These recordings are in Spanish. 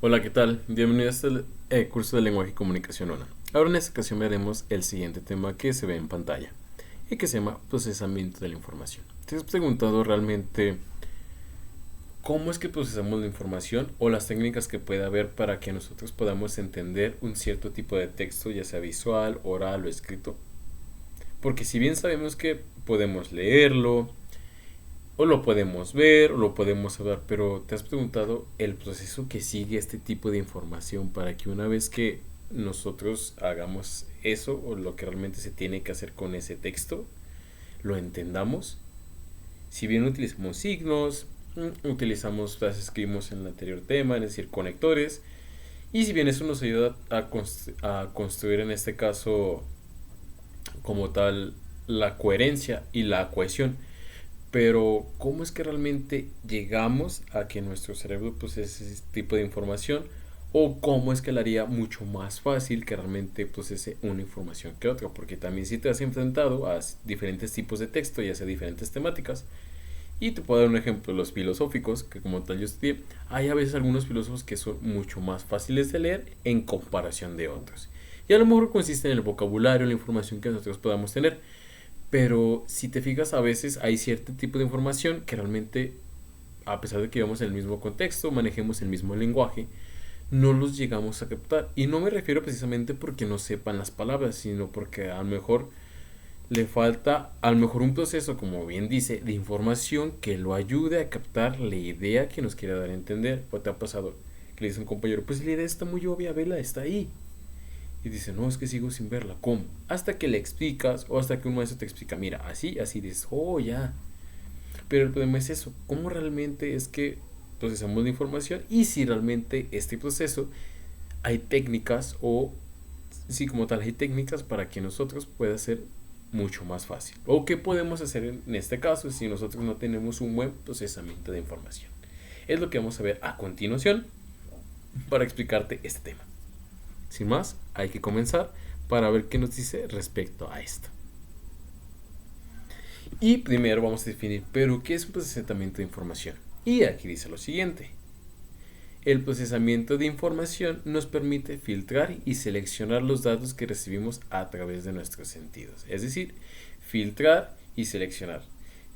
Hola, ¿qué tal? Bienvenidos al curso de lenguaje y comunicación 1. Ahora en esta ocasión veremos el siguiente tema que se ve en pantalla y que se llama procesamiento de la información. ¿Te has preguntado realmente cómo es que procesamos la información o las técnicas que puede haber para que nosotros podamos entender un cierto tipo de texto, ya sea visual, oral o escrito? Porque si bien sabemos que podemos leerlo, o lo podemos ver, o lo podemos saber, pero ¿te has preguntado el proceso que sigue este tipo de información para que una vez que nosotros hagamos eso o lo que realmente se tiene que hacer con ese texto, lo entendamos? Si bien utilizamos signos, utilizamos las escribimos en el anterior tema, es decir, conectores, y si bien eso nos ayuda a construir en este caso como tal la coherencia y la cohesión, pero ¿cómo es que realmente llegamos a que nuestro cerebro procese ese tipo de información? ¿O cómo es que le haría mucho más fácil que realmente procese una información que otra? Porque también si te has enfrentado a diferentes tipos de texto, ya sea diferentes temáticas, y te puedo dar un ejemplo, los filosóficos, que como tal yo estudié, hay a veces algunos filósofos que son mucho más fáciles de leer en comparación de otros. Y a lo mejor consiste en el vocabulario, la información que nosotros podamos tener. Pero si te fijas, a veces hay cierto tipo de información que realmente, a pesar de que vivamos en el mismo contexto, manejemos el mismo lenguaje, no los llegamos a captar. Y no me refiero precisamente porque no sepan las palabras, sino porque a lo mejor le falta, a lo mejor un proceso, como bien dice, de información que lo ayude a captar la idea que nos quiere dar a entender. ¿O te ha pasado que le dice a un compañero, pues la idea está muy obvia, vela, está ahí? Y dice, no, es que sigo sin verla. ¿Cómo? Hasta que le explicas o hasta que un maestro te explica, mira, así, así, dices, oh, ya. Pero el problema es eso, ¿cómo realmente es que procesamos la información? Y si realmente este proceso hay técnicas o, sí, como tal, hay técnicas para que nosotros pueda ser mucho más fácil. ¿O qué podemos hacer en este caso si nosotros no tenemos un buen procesamiento de información? Es lo que vamos a ver a continuación para explicarte este tema. Sin más, hay que comenzar para ver qué nos dice respecto a esto. Y primero vamos a definir, ¿pero qué es un procesamiento de información? Y aquí dice lo siguiente. El procesamiento de información nos permite filtrar y seleccionar los datos que recibimos a través de nuestros sentidos. Es decir, filtrar y seleccionar.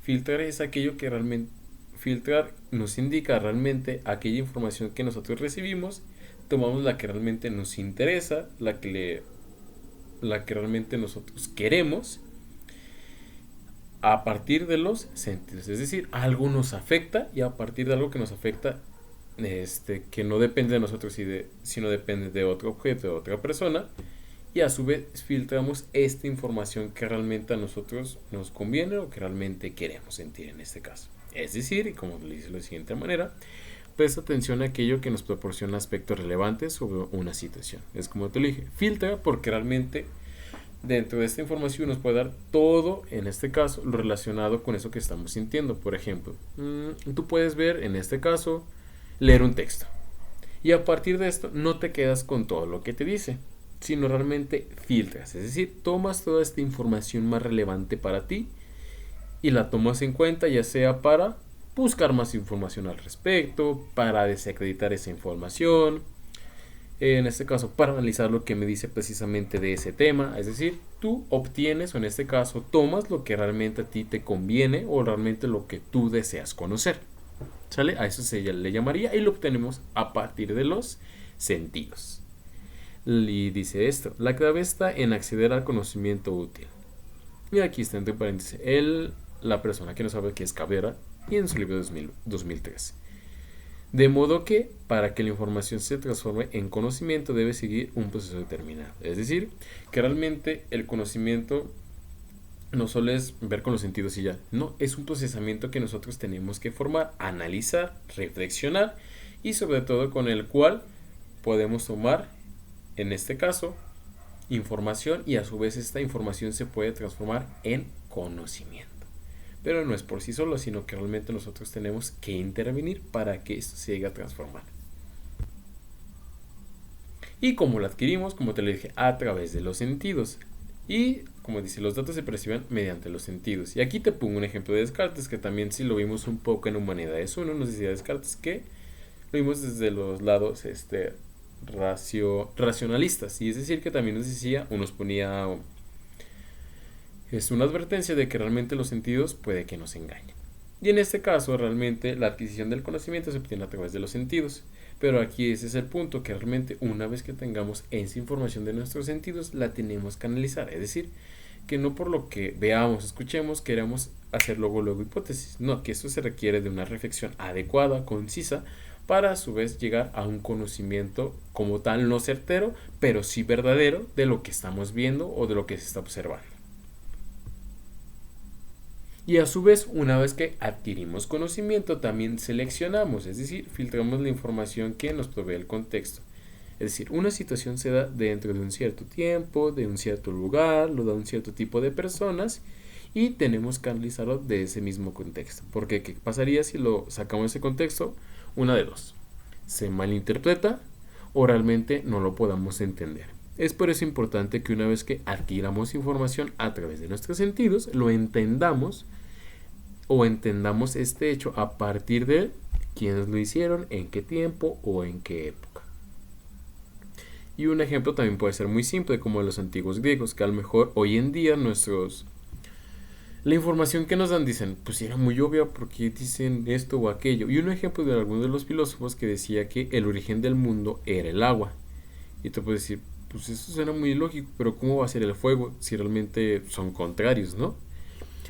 Filtrar es aquello que realmente... Filtrar nos indica realmente aquella información que nosotros recibimos, tomamos la que realmente nos interesa, la que realmente nosotros queremos a partir de los sentidos. Es decir, algo nos afecta y a partir de algo que nos afecta, que no depende de nosotros, sino depende de otro objeto, de otra persona, y a su vez filtramos esta información que realmente a nosotros nos conviene o que realmente queremos sentir en este caso. Es decir, y como le dice de la siguiente manera, presta atención a aquello que nos proporciona aspectos relevantes sobre una situación. Es como te lo dije, filtra porque realmente dentro de esta información nos puede dar todo, en este caso, lo relacionado con eso que estamos sintiendo. Por ejemplo, tú puedes ver, en este caso, leer un texto. Y a partir de esto no te quedas con todo lo que te dice, sino realmente filtras. Es decir, tomas toda esta información más relevante para ti y la tomas en cuenta, ya sea para buscar más información al respecto, para desacreditar esa información, en este caso para analizar lo que me dice precisamente de ese tema. Es decir, tú obtienes o en este caso tomas lo que realmente a ti te conviene o realmente lo que tú deseas conocer. ¿Sale? A eso se le llamaría y lo obtenemos a partir de los sentidos. Y dice esto, la clave está en acceder al conocimiento útil. Y aquí está entre paréntesis la persona que no sabe qué es Cabrera y en su libro 2003. De modo que, para que la información se transforme en conocimiento, debe seguir un proceso determinado. Es decir, que realmente el conocimiento no solo es ver con los sentidos y ya. No, es un procesamiento que nosotros tenemos que formar, analizar, reflexionar y sobre todo con el cual podemos tomar, en este caso, información y a su vez esta información se puede transformar en conocimiento. Pero no es por sí solo, sino que realmente nosotros tenemos que intervenir para que esto se llegue a transformar. Y como lo adquirimos, como te lo dije, a través de los sentidos. Y como dice, los datos se perciben mediante los sentidos. Y aquí te pongo un ejemplo de Descartes, que también si lo vimos un poco en Humanidades 1, nos decía Descartes que lo vimos desde los lados racionalistas, y es decir que también nos decía o nos ponía es una advertencia de que realmente los sentidos puede que nos engañen. Y en este caso realmente la adquisición del conocimiento se obtiene a través de los sentidos. Pero aquí ese es el punto, que realmente una vez que tengamos esa información de nuestros sentidos, la tenemos que analizar. Es decir, que no por lo que veamos, escuchemos, queramos hacer luego hipótesis. No, que esto se requiere de una reflexión adecuada, concisa, para a su vez llegar a un conocimiento como tal no certero, pero sí verdadero de lo que estamos viendo o de lo que se está observando. Y a su vez, una vez que adquirimos conocimiento, también seleccionamos, es decir, filtramos la información que nos provee el contexto. Es decir, una situación se da dentro de un cierto tiempo, de un cierto lugar, lo da un cierto tipo de personas y tenemos que analizarlo de ese mismo contexto. Porque ¿qué pasaría si lo sacamos de ese contexto? Una de dos. Se malinterpreta o realmente no lo podamos entender. Es por eso importante que una vez que adquiramos información a través de nuestros sentidos, lo entendamos o entendamos este hecho a partir de quiénes lo hicieron, en qué tiempo o en qué época. Y un ejemplo también puede ser muy simple, como los antiguos griegos, que a lo mejor hoy en día la información que nos dan dicen, pues era muy obvia porque dicen esto o aquello. Y un ejemplo de algunos de los filósofos que decía que el origen del mundo era el agua. Y tú puedes decir, pues eso suena muy lógico, pero ¿cómo va a ser el fuego si realmente son contrarios, no?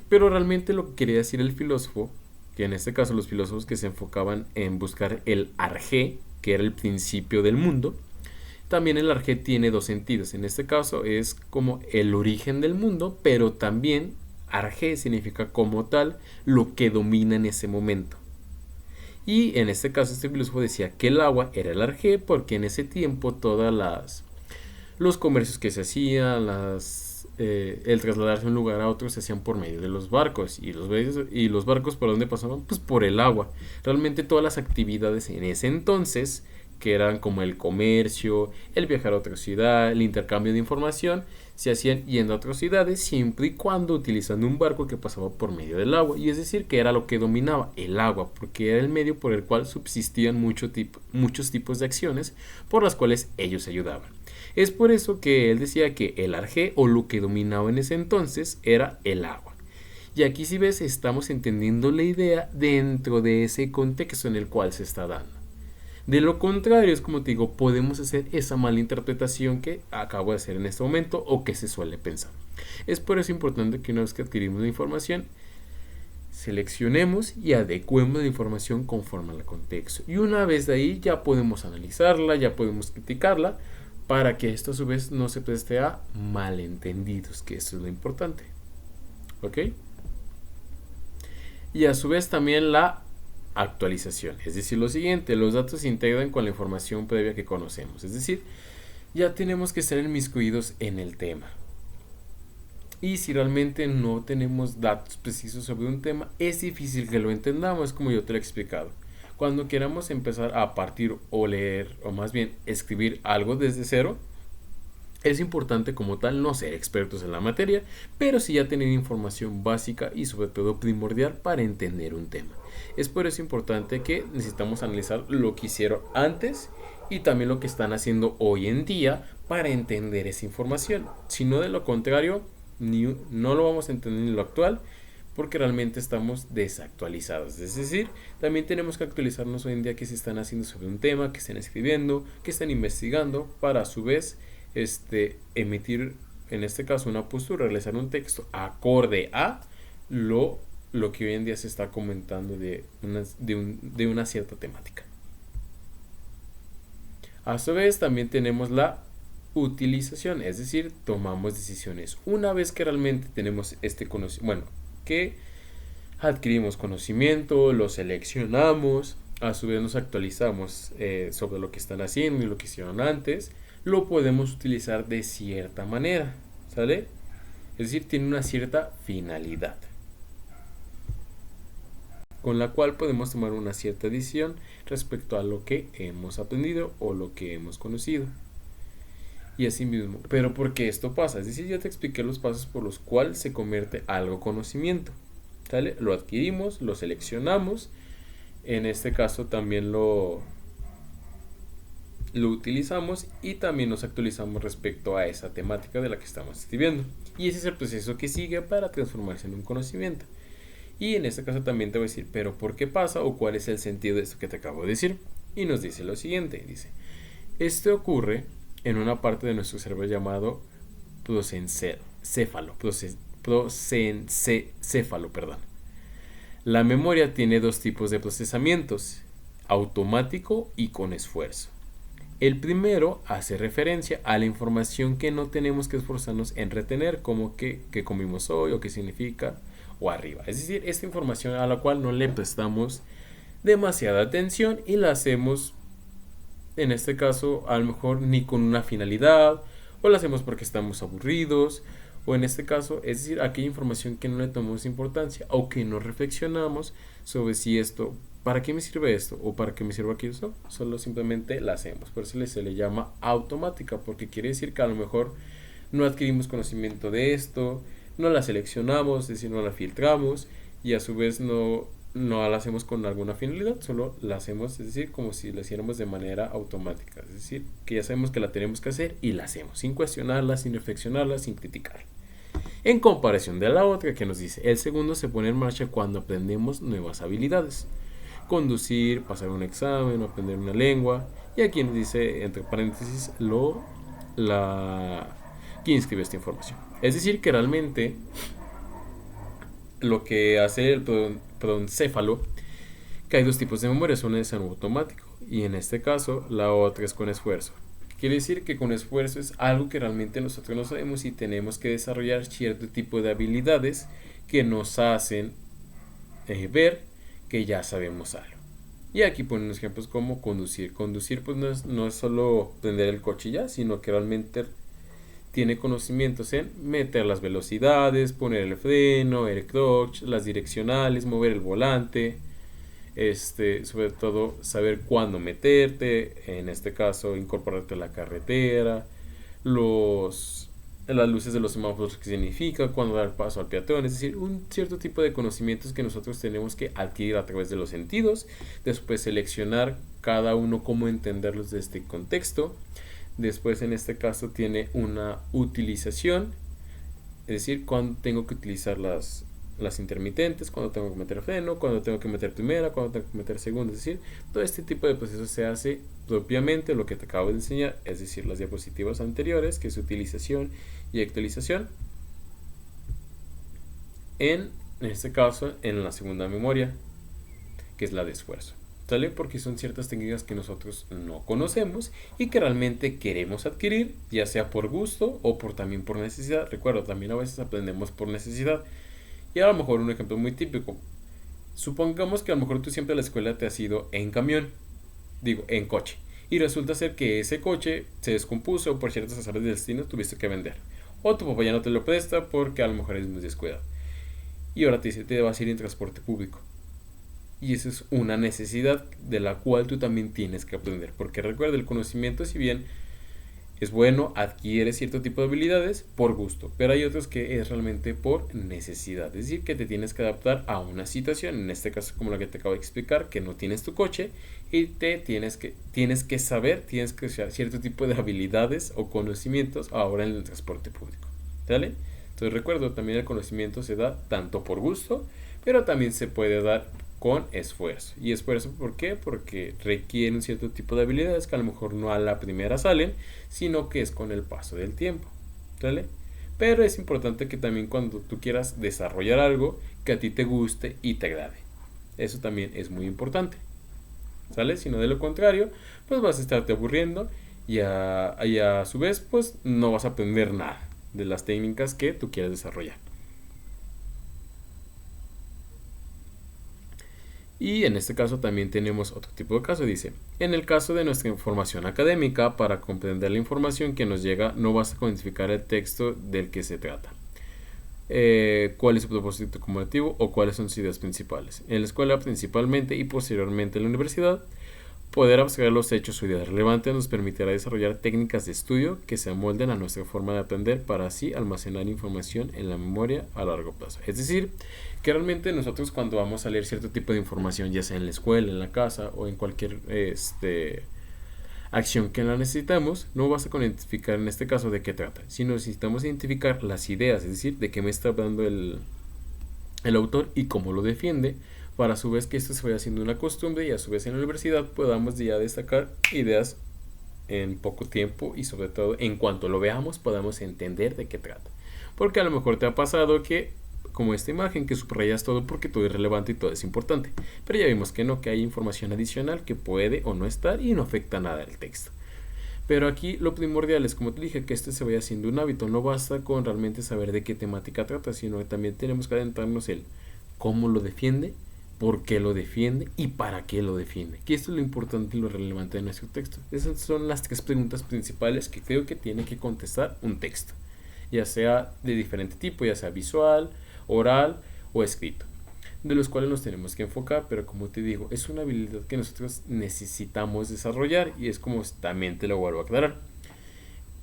Pero realmente lo que quería decir el filósofo, que en este caso los filósofos que se enfocaban en buscar el arjé, que era el principio del mundo, también el arjé tiene dos sentidos. En este caso es como el origen del mundo, pero también arjé significa como tal lo que domina en ese momento. Y en este caso este filósofo decía que el agua era el arjé porque en ese tiempo los comercios que se hacían, el trasladarse de un lugar a otro se hacían por medio de los barcos. Y los barcos ¿por dónde pasaban? Pues por el agua. Realmente todas las actividades en ese entonces, que eran como el comercio, el viajar a otra ciudad, el intercambio de información, se hacían yendo a otras ciudades siempre y cuando utilizando un barco que pasaba por medio del agua. Y es decir, que era lo que dominaba el agua, porque era el medio por el cual subsistían muchos tipos de acciones por las cuales ellos ayudaban. Es por eso que él decía que el arjé o lo que dominaba en ese entonces era el agua. Y aquí si ves estamos entendiendo la idea dentro de ese contexto en el cual se está dando. De lo contrario, es como te digo, podemos hacer esa mala interpretación que acabo de hacer en este momento o que se suele pensar. Es por eso importante que una vez que adquirimos la información, seleccionemos y adecuemos la información conforme al contexto. Y una vez de ahí ya podemos analizarla, ya podemos criticarla, para que esto a su vez no se preste a malentendidos, que esto es lo importante. ¿Ok? Y a su vez también la actualización, es decir, lo siguiente, los datos se integran con la información previa que conocemos, es decir, ya tenemos que estar inmiscuidos en el tema. Y si realmente no tenemos datos precisos sobre un tema, es difícil que lo entendamos, como yo te lo he explicado. Cuando queramos empezar a partir o leer, o más bien escribir algo desde cero, es importante como tal no ser expertos en la materia, pero sí ya tener información básica y sobre todo primordial para entender un tema. Es por eso importante que necesitamos analizar lo que hicieron antes y también lo que están haciendo hoy en día para entender esa información. Si no, de lo contrario, no lo vamos a entender en lo actual, porque realmente estamos desactualizados. Es decir, también tenemos que actualizarnos hoy en día qué se están haciendo sobre un tema, qué están escribiendo, qué están investigando, para a su vez emitir, en este caso, una postura, realizar un texto acorde a lo que hoy en día se está comentando de una cierta temática. A su vez, también tenemos la utilización, es decir, tomamos decisiones. Una vez que realmente tenemos este conocimiento, que adquirimos conocimiento, lo seleccionamos, a su vez nos actualizamos sobre lo que están haciendo y lo que hicieron antes, lo podemos utilizar de cierta manera, ¿sale? Es decir, tiene una cierta finalidad, con la cual podemos tomar una cierta decisión respecto a lo que hemos aprendido o lo que hemos conocido. Y así mismo, pero ¿por qué esto pasa? Es decir, ya te expliqué los pasos por los cuales se convierte algo conocimiento, ¿sale? Lo adquirimos, lo seleccionamos, en este caso también lo lo utilizamos y también nos actualizamos respecto a esa temática de la que estamos escribiendo. Y ese es el proceso que sigue para transformarse en un conocimiento. Y en este caso también te voy a decir, pero ¿por qué pasa o cuál es el sentido de esto que te acabo de decir? Y nos dice lo siguiente, dice, esto ocurre en una parte de nuestro cerebro llamado prosencéfalo, perdón. La memoria tiene dos tipos de procesamientos, automático y con esfuerzo. El primero hace referencia a la información que no tenemos que esforzarnos en retener, como que comimos hoy o qué significa o arriba. Es decir, esta información a la cual no le prestamos demasiada atención y la hacemos, en este caso, a lo mejor ni con una finalidad, o la hacemos porque estamos aburridos, o en este caso, es decir, aquella información que no le tomamos importancia o que no reflexionamos sobre si esto, ¿para qué me sirve esto? ¿O para qué me sirve aquello? Solo simplemente la hacemos. Por eso se le llama automática, porque quiere decir que a lo mejor no adquirimos conocimiento de esto, no la seleccionamos, es decir, no la filtramos y a su vez no la hacemos con alguna finalidad, solo la hacemos, es decir, como si la hiciéramos de manera automática. Es decir, que ya sabemos que la tenemos que hacer y la hacemos, sin cuestionarla, sin reflexionarla, sin criticar. En comparación de la otra que nos dice, el segundo se pone en marcha cuando aprendemos nuevas habilidades. Conducir, pasar un examen, aprender una lengua. Y aquí nos dice, entre paréntesis, quién escribe esta información. Es decir, que realmente lo que hace el prosencéfalo, que hay dos tipos de memoria, una es en automático y en este caso la otra es con esfuerzo. Quiere decir que con esfuerzo es algo que realmente nosotros no sabemos y tenemos que desarrollar cierto tipo de habilidades que nos hacen ver que ya sabemos algo. Y aquí ponen ejemplos como conducir. Conducir pues no es solo prender el coche ya, sino que realmente tiene conocimientos en meter las velocidades, poner el freno, el clutch, las direccionales, mover el volante, sobre todo saber cuándo meterte, en este caso incorporarte a la carretera, las luces de los semáforos, que significa, cuándo dar paso al peatón, es decir, un cierto tipo de conocimientos que nosotros tenemos que adquirir a través de los sentidos, después seleccionar cada uno cómo entenderlos de este contexto. Después en este caso tiene una utilización, es decir, cuando tengo que utilizar las intermitentes, cuando tengo que meter freno, cuando tengo que meter primera, cuando tengo que meter segunda, es decir, todo este tipo de procesos se hace propiamente lo que te acabo de enseñar, es decir, las diapositivas anteriores, que es utilización y actualización, en este caso en la segunda memoria, que es la de esfuerzo. ¿Sale? Porque son ciertas técnicas que nosotros no conocemos y que realmente queremos adquirir, ya sea por gusto o también por necesidad. Recuerdo, también a veces aprendemos por necesidad. Y a lo mejor un ejemplo muy típico. Supongamos que a lo mejor tú siempre a la escuela te has ido en camión, en coche. Y resulta ser que ese coche se descompuso o por ciertas azares del destino tuviste que vender. O tu papá ya no te lo presta porque a lo mejor eres muy descuidado. Y ahora te dice, te vas a ir en transporte público. Y esa es una necesidad de la cual tú también tienes que aprender. Porque recuerda, el conocimiento, si bien es bueno, adquiere cierto tipo de habilidades por gusto. Pero hay otros que es realmente por necesidad. Es decir, que te tienes que adaptar a una situación. En este caso, como la que te acabo de explicar, que no tienes tu coche. Y tienes que saber, tienes que usar cierto tipo de habilidades o conocimientos ahora en el transporte público. ¿Vale? Entonces recuerdo, también el conocimiento se da tanto por gusto, pero también se puede dar con esfuerzo. ¿Y esfuerzo por qué? Porque requiere un cierto tipo de habilidades que a lo mejor no a la primera salen, sino que es con el paso del tiempo. ¿Sale? Pero es importante que también cuando tú quieras desarrollar algo, que a ti te guste y te agrade. Eso también es muy importante. ¿Sale? Si no, de lo contrario, pues vas a estarte aburriendo y a su vez, pues no vas a aprender nada de las técnicas que tú quieres desarrollar. Y en este caso también tenemos otro tipo de caso. Dice, en el caso de nuestra información académica, para comprender la información que nos llega, no basta con identificar el texto del que se trata. ¿Cuál es su propósito comunicativo o cuáles son sus ideas principales? En la escuela principalmente y posteriormente en la universidad, poder abstraer los hechos o ideas relevantes nos permitirá desarrollar técnicas de estudio que se amolden a nuestra forma de aprender para así almacenar información en la memoria a largo plazo. Es decir, que realmente nosotros cuando vamos a leer cierto tipo de información, ya sea en la escuela, en la casa o en cualquier acción que la necesitamos, no basta con identificar en este caso de qué trata, sino necesitamos identificar las ideas, es decir, de qué me está hablando el autor y cómo lo defiende, para a su vez que esto se vaya haciendo una costumbre y a su vez en la universidad podamos ya destacar ideas en poco tiempo y sobre todo en cuanto lo veamos podamos entender de qué trata. Porque a lo mejor te ha pasado que como esta imagen que subrayas todo porque todo es relevante y todo es importante, pero ya vimos que no, que hay información adicional que puede o no estar y no afecta nada al texto. Pero aquí lo primordial es, como te dije, que este se vaya haciendo un hábito. No basta con realmente saber de qué temática trata, sino que también tenemos que adentrarnos en cómo lo defiende, por qué lo defiende y para qué lo defiende. Que esto es lo importante y lo relevante de nuestro texto. Esas son las 3 preguntas principales que creo que tiene que contestar un texto, ya sea de diferente tipo, ya sea visual, oral o escrito, de los cuales nos tenemos que enfocar, pero como te digo, es una habilidad que nosotros necesitamos desarrollar y es como también te lo vuelvo a aclarar,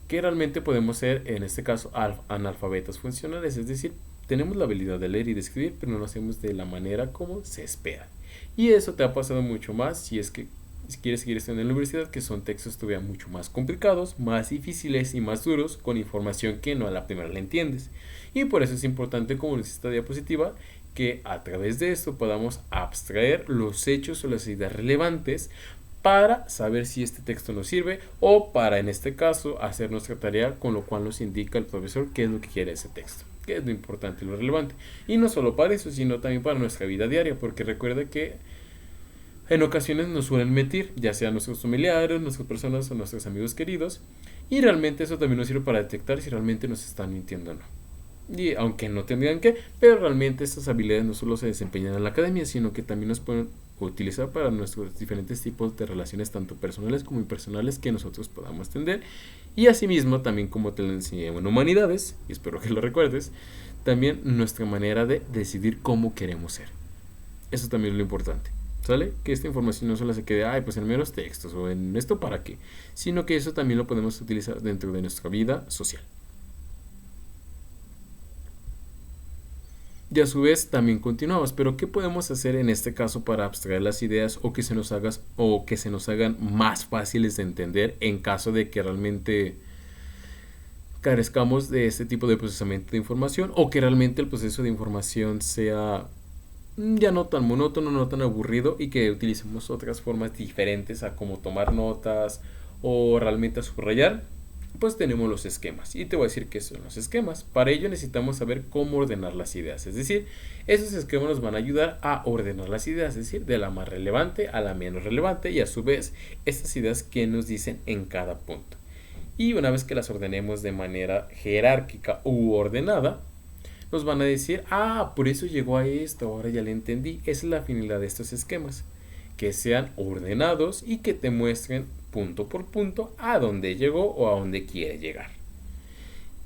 que realmente podemos ser, en este caso, analfabetos funcionales, es decir, tenemos la habilidad de leer y de escribir, pero no lo hacemos de la manera como se espera. Y eso te ha pasado mucho más si es que si quieres seguir estudiando en la universidad, que son textos todavía mucho más complicados, más difíciles y más duros, con información que no a la primera la entiendes. Y por eso es importante, como dice esta diapositiva, que a través de esto podamos abstraer los hechos o las ideas relevantes para saber si este texto nos sirve o para, en este caso, hacer nuestra tarea, con lo cual nos indica el profesor qué es lo que quiere ese texto, qué es lo importante y lo relevante. Y no solo para eso, sino también para nuestra vida diaria, porque recuerda que en ocasiones nos suelen mentir, ya sean nuestros familiares, nuestras personas o nuestros amigos queridos, y realmente eso también nos sirve para detectar si realmente nos están mintiendo o no. Y aunque no tendrían que, pero realmente estas habilidades no solo se desempeñan en la academia, sino que también nos pueden utilizar para nuestros diferentes tipos de relaciones, tanto personales como impersonales, que nosotros podamos tener. Y asimismo, también como te lo enseñé en humanidades, y espero que lo recuerdes, también nuestra manera de decidir cómo queremos ser. Eso también es lo importante, ¿sale? Que esta información no solo se quede, pues en meros textos o en esto para qué, sino que eso también lo podemos utilizar dentro de nuestra vida social. Y a su vez también continuamos, pero ¿qué podemos hacer en este caso para abstraer las ideas o que se nos hagan más fáciles de entender en caso de que realmente carezcamos de este tipo de procesamiento de información o que realmente el proceso de información sea ya no tan monótono, no tan aburrido y que utilicemos otras formas diferentes a como tomar notas o realmente a subrayar? Pues tenemos los esquemas y te voy a decir qué son los esquemas. Para ello necesitamos saber cómo ordenar las ideas, es decir, esos esquemas nos van a ayudar a ordenar las ideas, es decir, de la más relevante a la menos relevante y a su vez estas ideas que nos dicen en cada punto. Y una vez que las ordenemos de manera jerárquica u ordenada, nos van a decir, por eso llegó a esto, ahora ya le entendí. Esa es la finalidad de estos esquemas, que sean ordenados y que te muestren punto por punto a dónde llegó o a dónde quiere llegar.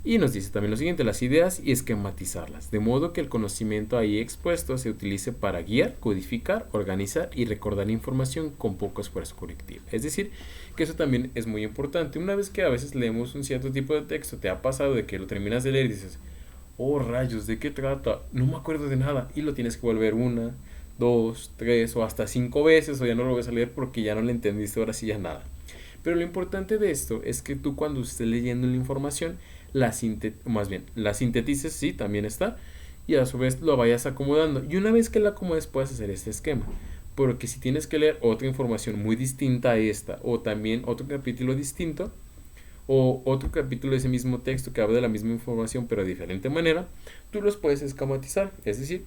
Y nos dice también lo siguiente, las ideas y esquematizarlas, de modo que el conocimiento ahí expuesto se utilice para guiar, codificar, organizar y recordar información con poco esfuerzo correctivo. Es decir, que eso también es muy importante. Una vez que a veces leemos un cierto tipo de texto, te ha pasado de que lo terminas de leer y dices, oh rayos, ¿de qué trata? No me acuerdo de nada. Y lo tienes que volver 1, 2, 3 o hasta 5 veces o ya no lo vas a leer porque ya no le entendiste ahora sí ya nada. Pero lo importante de esto es que tú cuando estés leyendo la información, la sintetices, sí, también está, y a su vez lo vayas acomodando. Y una vez que la acomodes puedes hacer este esquema. Porque si tienes que leer otra información muy distinta a esta o también otro capítulo distinto, o otro capítulo de ese mismo texto que habla de la misma información pero de diferente manera, tú los puedes esquematizar, es decir,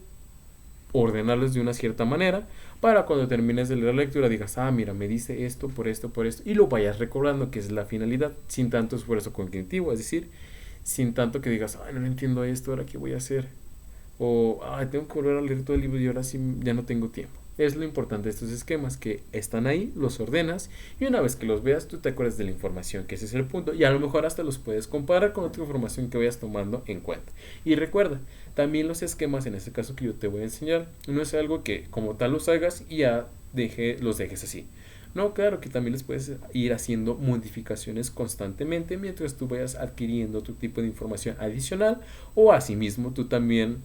ordenarlos de una cierta manera para cuando termines de leer la lectura digas, mira, me dice esto, por esto, y lo vayas recordando, que es la finalidad, sin tanto esfuerzo cognitivo, es decir, sin tanto que digas, no entiendo esto, ahora qué voy a hacer, o tengo que volver a leer todo el libro y ahora sí ya no tengo tiempo. Es lo importante de estos esquemas, que están ahí, los ordenas y una vez que los veas tú te acuerdas de la información, que ese es el punto, y a lo mejor hasta los puedes comparar con otra información que vayas tomando en cuenta. Y recuerda, también los esquemas, en este caso que yo te voy a enseñar, no es algo que como tal los hagas y ya los dejes así. No, claro que también les puedes ir haciendo modificaciones constantemente mientras tú vayas adquiriendo otro tipo de información adicional o asimismo tú también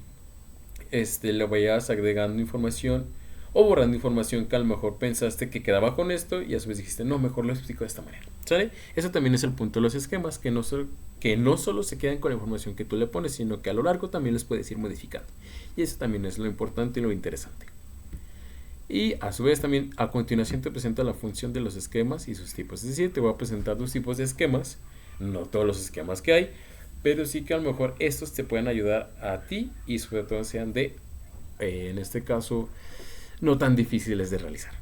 le vayas agregando información o borrando información que a lo mejor pensaste que quedaba con esto y a su vez dijiste, no, mejor lo explico de esta manera, ¿sale? Eso también es el punto de los esquemas, que no solo se quedan con la información que tú le pones, sino que a lo largo también les puedes ir modificando. Y eso también es lo importante y lo interesante. Y a su vez también a continuación te presenta la función de los esquemas y sus tipos. Es decir, te voy a presentar dos tipos de esquemas, no todos los esquemas que hay, pero sí que a lo mejor estos te pueden ayudar a ti y sobre todo sean de, en este caso, no tan difíciles de realizar.